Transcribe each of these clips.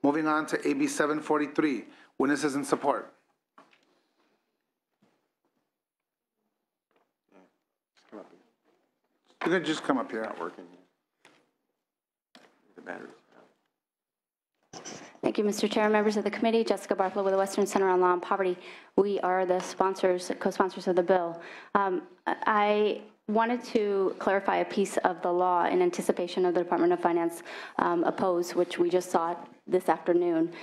Moving on to AB 743. Witnesses in support. You can just come up here. Not working. The batteries. Thank you, Mr. Chair. Members of the committee, Jessica Bartholow with the Western Center on Law and Poverty. We are the sponsors, co-sponsors of the bill. I wanted to clarify a piece of the law in anticipation of the Department of Finance oppose, which we just saw this afternoon.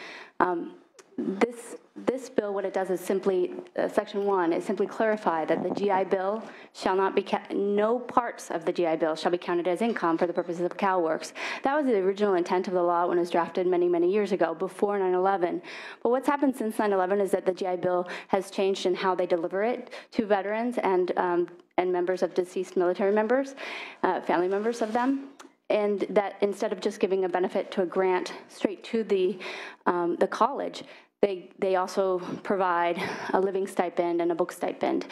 This bill, what it does is simply, Section 1, is simply clarify that the GI Bill shall not be, no parts of the GI Bill shall be counted as income for the purposes of CalWORKs. That was the original intent of the law when it was drafted many, many years ago, before 9/11. But what's happened since 9/11 is that the GI Bill has changed in how they deliver it to veterans and members of deceased military members, family members of them. And that instead of just giving a benefit to a grant straight to the college, they also provide a living stipend and a book stipend.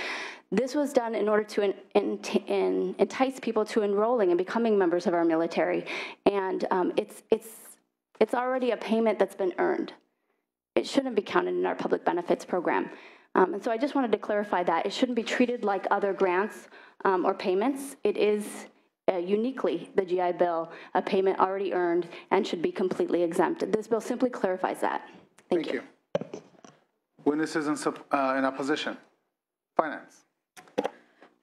This was done in order to entice people to enrolling and becoming members of our military. And it's already a payment that's been earned. It shouldn't be counted in our public benefits program. And so I just wanted to clarify that. It shouldn't be treated like other grants or payments. It is uniquely the GI Bill, a payment already earned and should be completely exempt. This bill simply clarifies that. Thank you. Witnesses in opposition. Finance.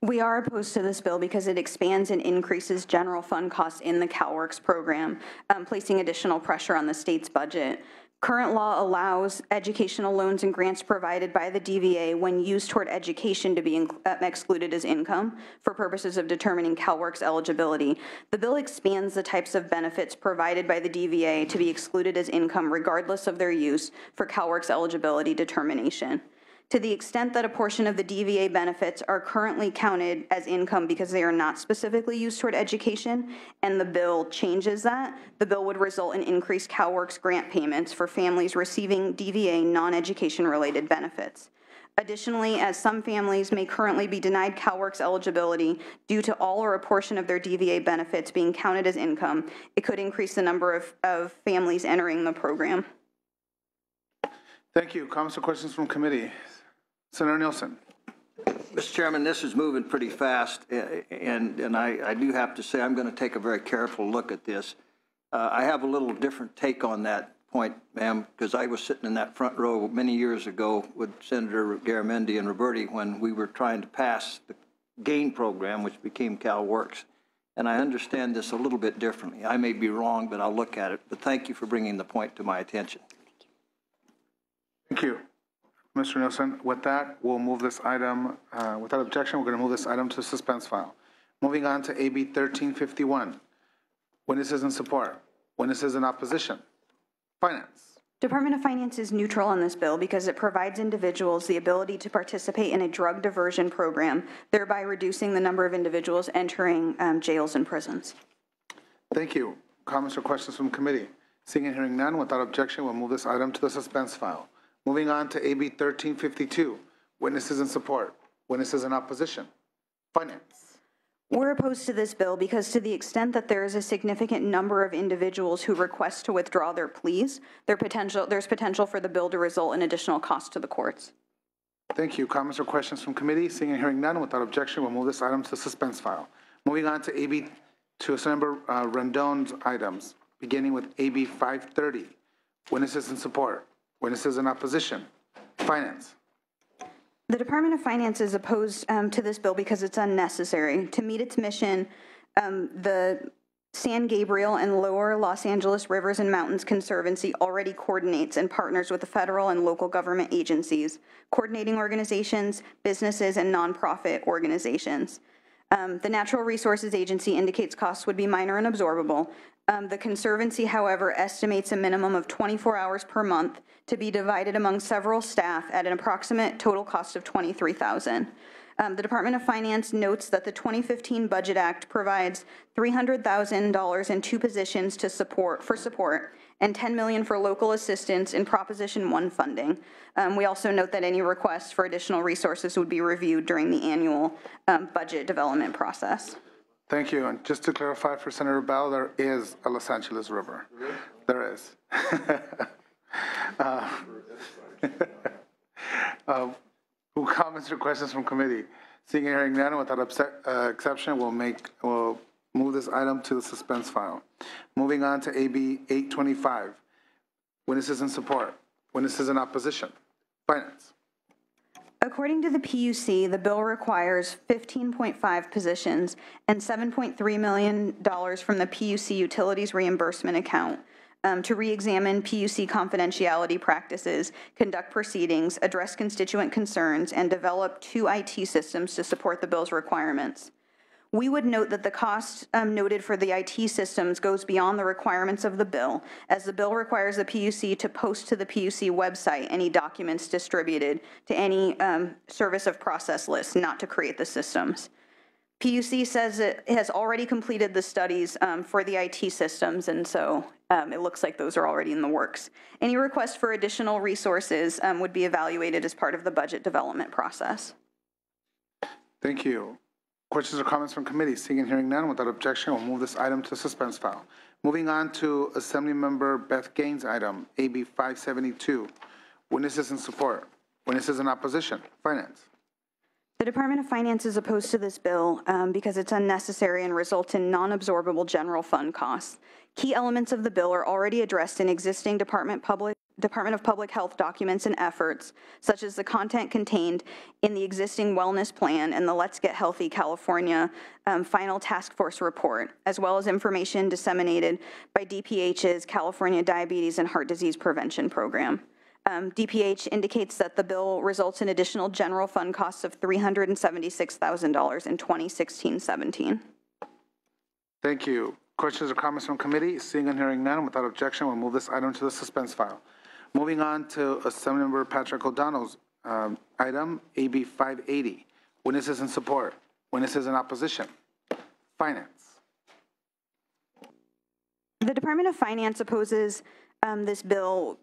We are opposed to this bill because it expands and increases general fund costs in the CalWORKs program, placing additional pressure on the state's budget. Current law allows educational loans and grants provided by the DVA when used toward education to be excluded as income for purposes of determining CalWORKs eligibility. The bill expands the types of benefits provided by the DVA to be excluded as income regardless of their use for CalWORKs eligibility determination. To the extent that a portion of the DVA benefits are currently counted as income because they are not specifically used toward education, and the bill changes that, the bill would result in increased CalWORKs grant payments for families receiving DVA non-education related benefits. Additionally, as some families may currently be denied CalWORKs eligibility due to all or a portion of their DVA benefits being counted as income, it could increase the number of families entering the program. Thank you. Comments or questions from committee? Senator Nielsen. Mr. Chairman, this is moving pretty fast, and I do have to say I'm going to take a very careful look at this. I have a little different take on that point, ma'am, because I was sitting in that front row many years ago with Senator Garamendi and Roberti when we were trying to pass the GAIN program, which became CalWORKs. And I understand this a little bit differently. I may be wrong, but I'll look at it. But thank you for bringing the point to my attention. Thank you, Mr. Nielsen. With that, we'll move this item, without objection, we're going to move this item to suspense file. Moving on to AB 1351. Witnesses in support. Witnesses in opposition. Finance. Department of Finance is neutral on this bill because it provides individuals the ability to participate in a drug diversion program, thereby reducing the number of individuals entering jails and prisons. Thank you. Comments or questions from committee? Seeing and hearing none, without objection, we'll move this item to the suspense file. Moving on to AB 1352, witnesses in support, witnesses in opposition. Finance. We're opposed to this bill because to the extent that there is a significant number of individuals who request to withdraw their pleas, there's potential for the bill to result in additional costs to the courts. Thank you. Comments or questions from committee? Seeing and hearing none, without objection, we'll move this item to the suspense file. Moving on to Senator Rendon's items, beginning with AB 530, witnesses in support. Witnesses in opposition. Finance. The Department of Finance is opposed to this bill because it's unnecessary. To meet its mission, the San Gabriel and Lower Los Angeles Rivers and Mountains Conservancy already coordinates and partners with the federal and local government agencies, coordinating organizations, businesses, and nonprofit organizations. The Natural Resources Agency indicates costs would be minor and absorbable. The Conservancy, however, estimates a minimum of 24 hours per month to be divided among several staff at an approximate total cost of $23,000. The Department of Finance notes that the 2015 Budget Act provides $300,000 in 2 positions to support and $10 million for local assistance in Proposition 1 funding. We also note that any requests for additional resources would be reviewed during the annual budget development process. Thank you. And just to clarify for Senator Bell, there is a Los Angeles River. There is. Who comments or questions from committee? Seeing and hearing none, without exception, we'll move this item to the suspense file. Moving on to AB 825. Witnesses in support. Witnesses in opposition. Finance. According to the PUC, the bill requires 15.5 positions and $7.3 million from the PUC Utilities Reimbursement Account to re-examine PUC confidentiality practices, conduct proceedings, address constituent concerns, and develop 2 IT systems to support the bill's requirements. We would note that the cost noted for the IT systems goes beyond the requirements of the bill, as the bill requires the PUC to post to the PUC website any documents distributed to any service of process list, not to create the systems. PUC says it has already completed the studies for the IT systems, and so it looks like those are already in the works. Any request for additional resources would be evaluated as part of the budget development process. Thank you. Questions or comments from committee? Seeing and hearing none, without objection, we'll move this item to suspense file. Moving on to Assemblymember Beth Gaines' item, AB 572. Witnesses in support. Witnesses in opposition. Finance. The Department of Finance is opposed to this bill because it's unnecessary and results in non-absorbable general fund costs. Key elements of the bill are already addressed in existing Department of Public Health documents and efforts, such as the content contained in the existing wellness plan and the Let's Get Healthy California final task force report, as well as information disseminated by DPH's California Diabetes and Heart Disease Prevention Program. DPH indicates that the bill results in additional general fund costs of $376,000 in 2016-17. Thank you. Questions or comments from committee? Seeing and hearing none, without objection, we'll move this item to the suspense file. Moving on to Assemblymember Patrick O'Donnell's item, AB 580. Witnesses in support. Witnesses in opposition. Finance. The Department of Finance opposes this bill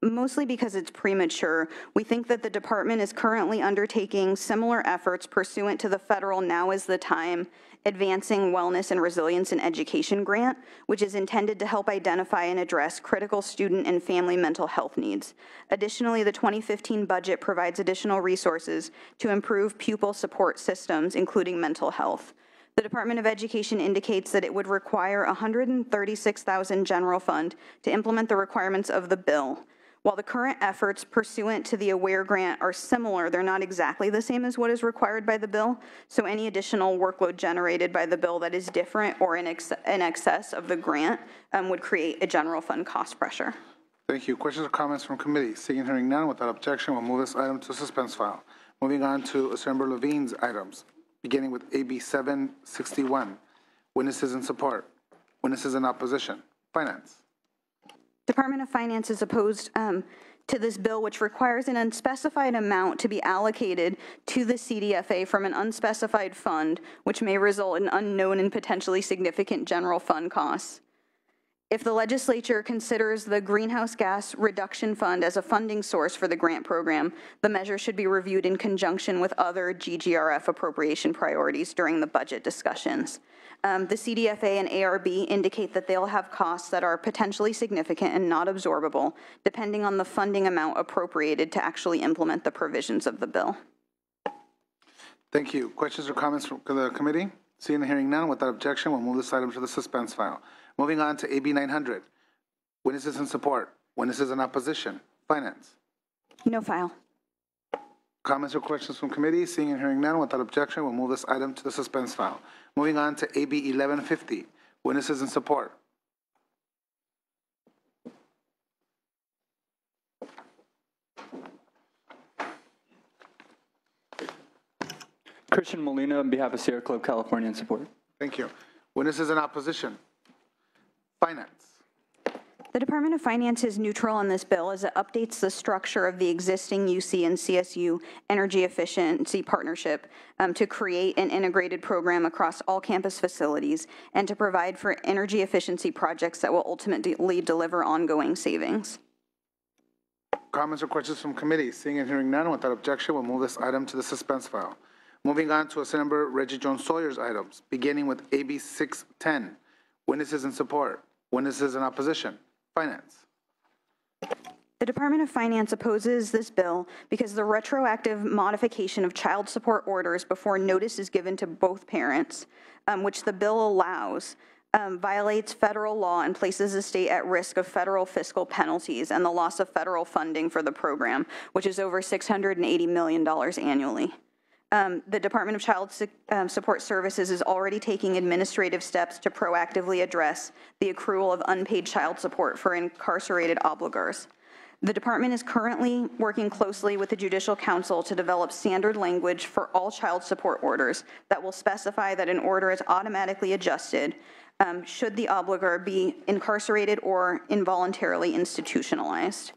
mostly because it's premature. We think that the department is currently undertaking similar efforts pursuant to the federal Now is the Time Advancing Wellness and Resilience in Education grant, which is intended to help identify and address critical student and family mental health needs. Additionally, the 2015 budget provides additional resources to improve pupil support systems, including mental health. The Department of Education indicates that it would require $136,000 general fund to implement the requirements of the bill. While the current efforts pursuant to the AWARE grant are similar, they're not exactly the same as what is required by the bill, so any additional workload generated by the bill that is different or in excess of the grant would create a general fund cost pressure. Thank you. Questions or comments from committee? Seeing and hearing none, without objection, we'll move this item to suspense file. Moving on to Assemblymember Levine's items, beginning with AB 761. Witnesses in support. Witnesses in opposition. Finance. Department of Finance is opposed to this bill, which requires an unspecified amount to be allocated to the CDFA from an unspecified fund, which may result in unknown and potentially significant general fund costs. If the legislature considers the Greenhouse Gas Reduction Fund as a funding source for the grant program, the measure should be reviewed in conjunction with other GGRF appropriation priorities during the budget discussions. The CDFA and ARB indicate that they'll have costs that are potentially significant and not absorbable, depending on the funding amount appropriated to actually implement the provisions of the bill. Thank you. Questions or comments from the committee? Seeing and hearing none, without objection, we'll move this item to the suspense file. Moving on to AB 900. Witnesses in support. Witnesses in opposition. Finance. No file. Comments or questions from committee? Seeing and hearing none, without objection, we'll move this item to the suspense file. Moving on to AB 1150. Witnesses in support. Christian Molina on behalf of Sierra Club California in support. Thank you. Witnesses in opposition. Finance. The Department of Finance is neutral on this bill as it updates the structure of the existing UC and CSU energy efficiency partnership to create an integrated program across all campus facilities and to provide for energy efficiency projects that will ultimately deliver ongoing savings. Comments or questions from committee? Seeing and hearing none, without objection, we'll move this item to the suspense file. Moving on to Assemblymember Reggie Jones Sawyer's items, beginning with AB 610. Witnesses in support. Witnesses in opposition. Finance. The Department of Finance opposes this bill because the retroactive modification of child support orders before notice is given to both parents, which the bill allows, violates federal law and places the state at risk of federal fiscal penalties and the loss of federal funding for the program, which is over $680 million annually. The Department of Child Support Services is already taking administrative steps to proactively address the accrual of unpaid child support for incarcerated obligors. The department is currently working closely with the Judicial Council to develop standard language for all child support orders that will specify that an order is automatically adjusted should the obligor be incarcerated or involuntarily institutionalized.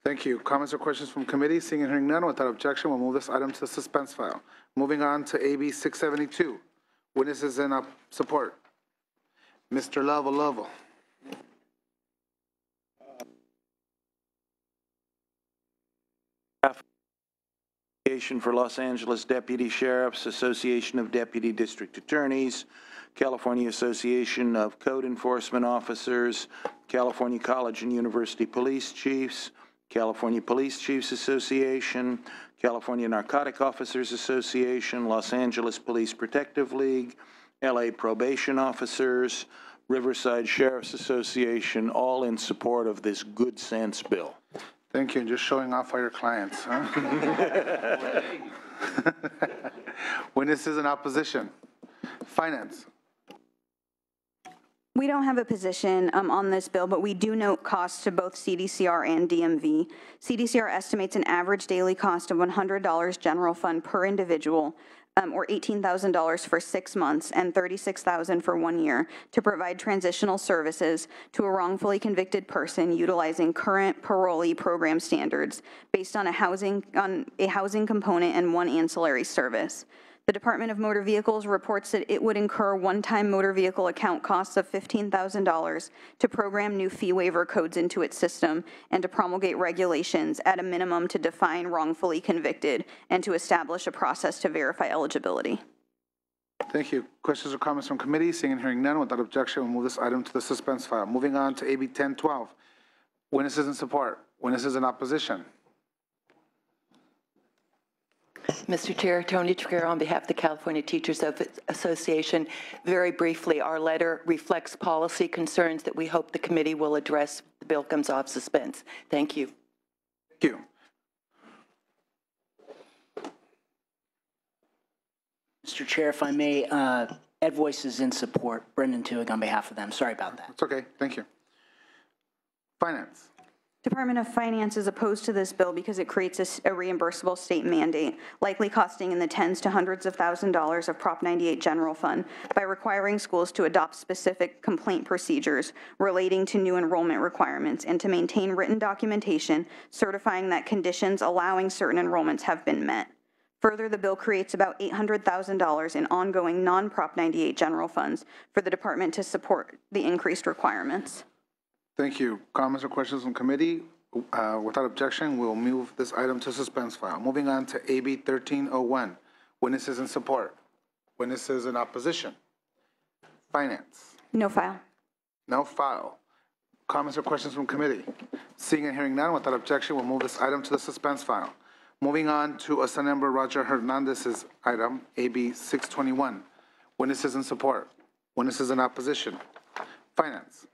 Thank you. Comments or questions from committee? Seeing and hearing none, without objection, we'll move this item to the suspense file. Moving on to AB 672. Witnesses in support. Mr. Lovell. Association for Los Angeles Deputy Sheriffs, Association of Deputy District Attorneys, California Association of Code Enforcement Officers, California College and University Police Chiefs, California Police Chiefs Association, California Narcotic Officers Association, Los Angeles Police Protective League, LA Probation Officers, Riverside Sheriff's Association, all in support of this good sense bill. Thank you. And just showing off all your clients, huh? Witnesses in opposition. Finance. We don't have a position on this bill, but we do note costs to both CDCR and DMV. CDCR estimates an average daily cost of $100 general fund per individual, or $18,000 for 6 months and $36,000 for 1 year to provide transitional services to a wrongfully convicted person utilizing current parolee program standards based on a housing component and 1 ancillary service. The Department of Motor Vehicles reports that it would incur one-time motor vehicle account costs of $15,000 to program new fee waiver codes into its system and to promulgate regulations at a minimum to define wrongfully convicted and to establish a process to verify eligibility. Thank you. Questions or comments from committee? Seeing and hearing none, without objection, we'll move this item to the suspense file. Moving on to AB 1012. Witnesses in support. Witnesses in opposition. Mr. Chair, Tony Triguero on behalf of the California Teachers Association. Very briefly, our letter reflects policy concerns that we hope the committee will address. The bill comes off suspense. Thank you. Thank you. Mr. Chair, if I may, Ed Voice is in support. Brendan Tuig on behalf of them. Sorry about that. It's okay. Thank you. Finance. Department of Finance is opposed to this bill because it creates a reimbursable state mandate, likely costing in the tens to hundreds of $1,000s of Prop 98 general fund by requiring schools to adopt specific complaint procedures relating to new enrollment requirements and to maintain written documentation certifying that conditions allowing certain enrollments have been met. Further, the bill creates about $800,000 in ongoing non-Prop 98 general funds for the department to support the increased requirements. Thank you. Comments or questions from committee? Without objection, we'll move this item to suspense file. Moving on to AB 1301. Witnesses in support. Witnesses in opposition. Finance. No file. No file. Comments or questions from committee? Seeing and hearing none, without objection, we'll move this item to the suspense file. Moving on to Assemblymember Roger Hernandez's item, AB 621. Witnesses in support. Witnesses in opposition. Finance.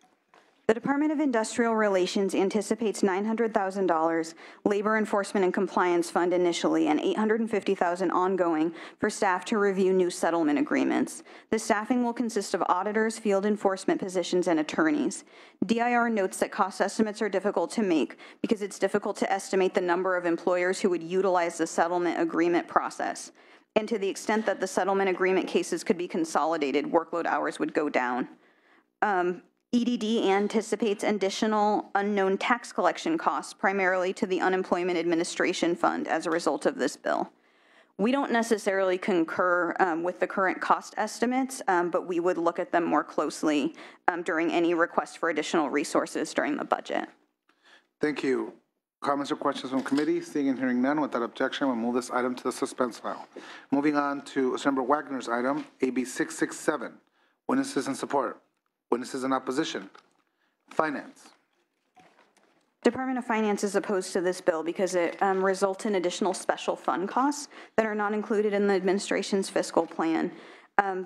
The Department of Industrial Relations anticipates $900,000 Labor Enforcement and Compliance Fund initially and $850,000 ongoing for staff to review new settlement agreements. The staffing will consist of auditors, field enforcement positions, and attorneys. DIR notes that cost estimates are difficult to make because it's difficult to estimate the number of employers who would utilize the settlement agreement process. And to the extent that the settlement agreement cases could be consolidated, workload hours would go down. EDD anticipates additional unknown tax collection costs, primarily to the Unemployment Administration Fund as a result of this bill. We don't necessarily concur with the current cost estimates, but we would look at them more closely during any request for additional resources during the budget. Thank you. Comments or questions from committee? Seeing and hearing none, without objection, we'll move this item to the suspense file. Moving on to Assemblymember Wagner's item, AB 667. Witnesses in support. Witnesses in opposition. Finance. Department of Finance is opposed to this bill because it results in additional special fund costs that are not included in the administration's fiscal plan.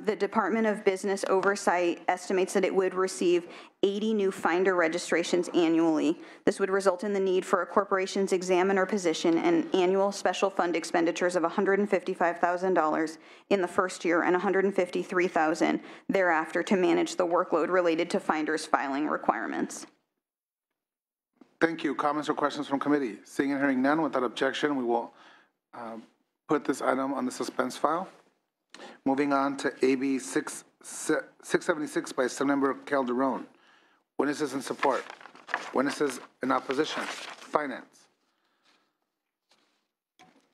The Department of Business Oversight estimates that it would receive 80 new finder registrations annually. This would result in the need for a corporation's examiner position and annual special fund expenditures of $155,000 in the first year and $153,000 thereafter to manage the workload related to finders' filing requirements. Thank you. Comments or questions from committee? Seeing and hearing none, without objection, we will put this item on the suspense file. Moving on to AB 676 by Assemblymember Calderon. Witnesses in support. Witnesses in opposition. Finance.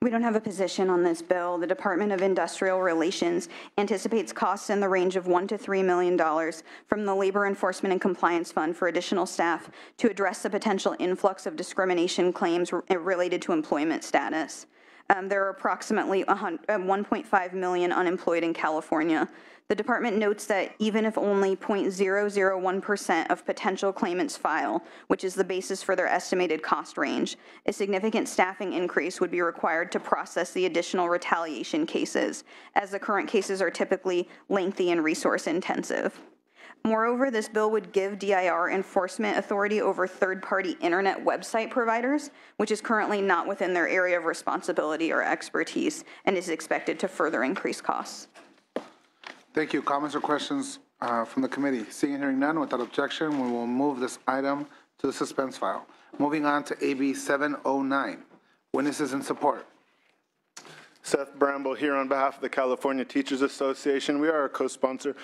We don't have a position on this bill. The Department of Industrial Relations anticipates costs in the range of $1 to $3 million from the Labor Enforcement and Compliance Fund for additional staff to address the potential influx of discrimination claims related to employment status. There are approximately 1.5 million unemployed in California. The department notes that even if only 0.001% of potential claimants file, which is the basis for their estimated cost range, a significant staffing increase would be required to process the additional retaliation cases, as the current cases are typically lengthy and resource intensive. Moreover, this bill would give DIR enforcement authority over third-party internet website providers, which is currently not within their area of responsibility or expertise and is expected to further increase costs. Thank you. Comments or questions from the committee? Seeing and hearing none, without objection, we will move this item to the suspense file. Moving on to AB 709. Witnesses in support. Seth Bramble here on behalf of the California Teachers Association. We are a co-sponsor.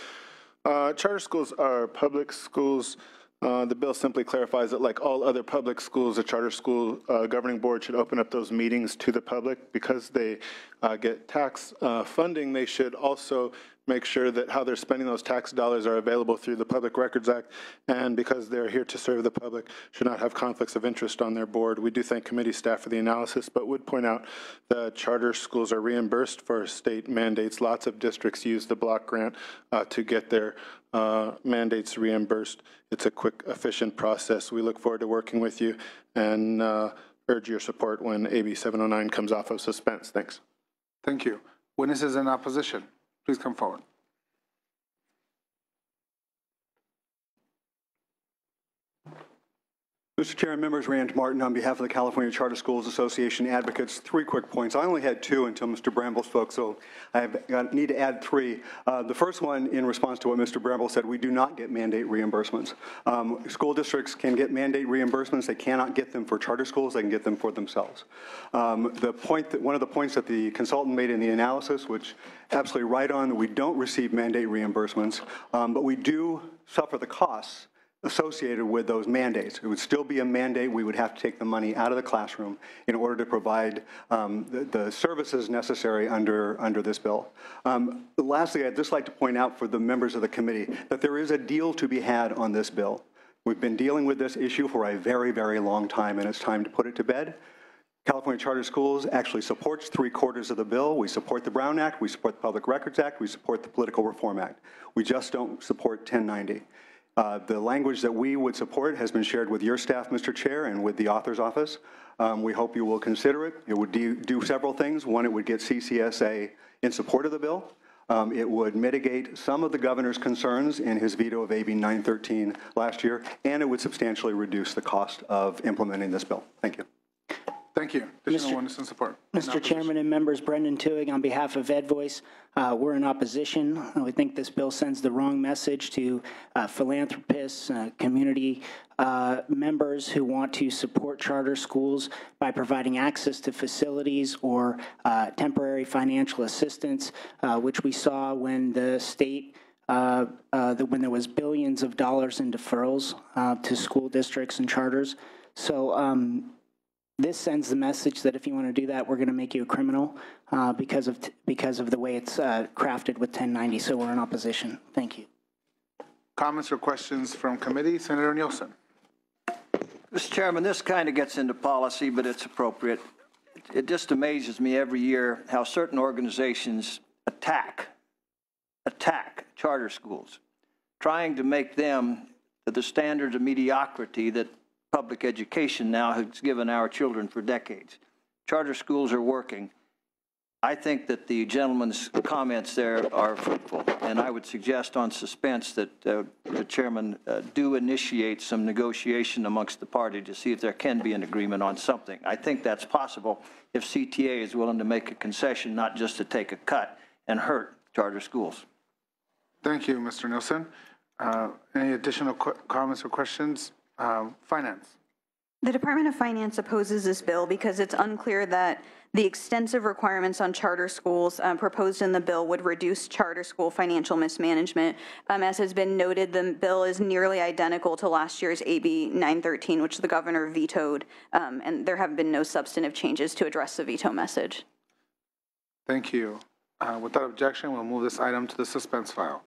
Charter schools are public schools. The bill simply clarifies that, like all other public schools, a charter school governing board should open up those meetings to the public. Because they get tax funding, they should also make sure that how they're spending those tax dollars are available through the Public Records Act, and because they're here to serve the public, should not have conflicts of interest on their board. We do thank committee staff for the analysis, but would point out that charter schools are reimbursed for state mandates. Lots of districts use the block grant to get their mandates reimbursed. It's a quick, efficient process. We look forward to working with you and urge your support when AB 709 comes off of suspense. Thanks. Thank you. Witnesses in opposition, please come forward. Mr. Chair and members, Rand Martin on behalf of the California Charter Schools Association Advocates. 3 quick points. I only had 2 until Mr. Bramble spoke, so I need to add 3. The first one, in response to what Mr. Bramble said, we do not get mandate reimbursements. School districts can get mandate reimbursements. They cannot get them for charter schools. They can get them for themselves. One of the points that the consultant made in the analysis, which absolutely right on, that we don't receive mandate reimbursements, but we do suffer the costs associated with those mandates. It would still be a mandate. We would have to take the money out of the classroom in order to provide the services necessary under this bill. Lastly, I'd just like to point out for the members of the committee that there is a deal to be had on this bill. We've been dealing with this issue for a very, very long time, and it's time to put it to bed. California Charter Schools actually supports 3/4 of the bill. We support the Brown Act, we support the Public Records Act, we support the Political Reform Act. We just don't support 1090. The language that we would support has been shared with your staff, Mr. Chair, and with the author's office. We hope you will consider it. It would do several things. One, it would get CCSA in support of the bill. It would mitigate some of the governor's concerns in his veto of AB 913 last year, and it would substantially reduce the cost of implementing this bill. Thank you. Thank you. Additional witness in support. Mr. Chairman and members, Brendan Tuig on behalf of EdVoice. We're in opposition. We think this bill sends the wrong message to philanthropists, community members who want to support charter schools by providing access to facilities or temporary financial assistance, which we saw when the state when there was billions of dollars in deferrals to school districts and charters. So this sends the message that if you want to do that, we're going to make you a criminal because of the way it's crafted with 1090. So we're in opposition. Thank you. Comments or questions from committee? Senator Nielsen. Mr. Chairman, this kind of gets into policy, but it's appropriate. It just amazes me every year how certain organizations attack charter schools, trying to make them to the standards of mediocrity that public education now has given our children for decades. Charter schools are working. I think that the gentleman's comments there are fruitful, and I would suggest on suspense that the chairman do initiate some negotiation amongst the party to see if there can be an agreement on something. I think that's possible if CTA is willing to make a concession, not just to take a cut and hurt charter schools. Thank you, Mr. Nielsen. Any additional comments or questions? Finance. The Department of Finance opposes this bill because it's unclear that the extensive requirements on charter schools proposed in the bill would reduce charter school financial mismanagement. As has been noted, the bill is nearly identical to last year's AB 913, which the governor vetoed, and there have been no substantive changes to address the veto message. Thank you. Without objection, we'll move this item to the suspense file.